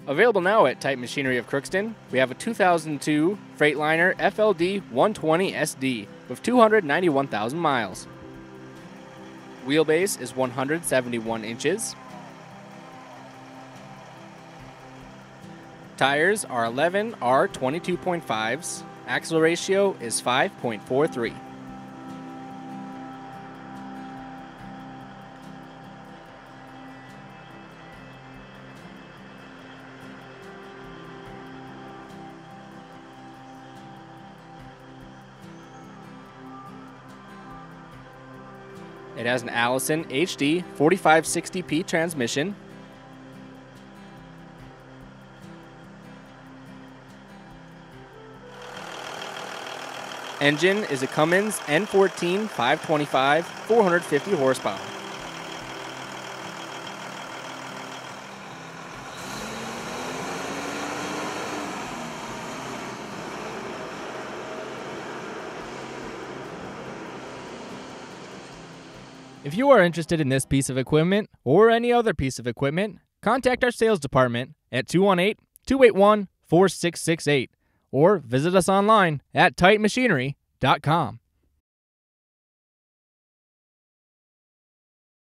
Available now at Type Machinery of Crookston, we have a 2002 Freightliner FLD-120SD with 291,000 miles. Wheelbase is 171 inches. Tires are 11 R22.5s. Axle ratio is 5.43. It has an Allison HD 4560P transmission. Engine is a Cummins N14 525, 450 horsepower. If you are interested in this piece of equipment or any other piece of equipment, contact our sales department at 218-281-4668 or visit us online at tightmachinery.com.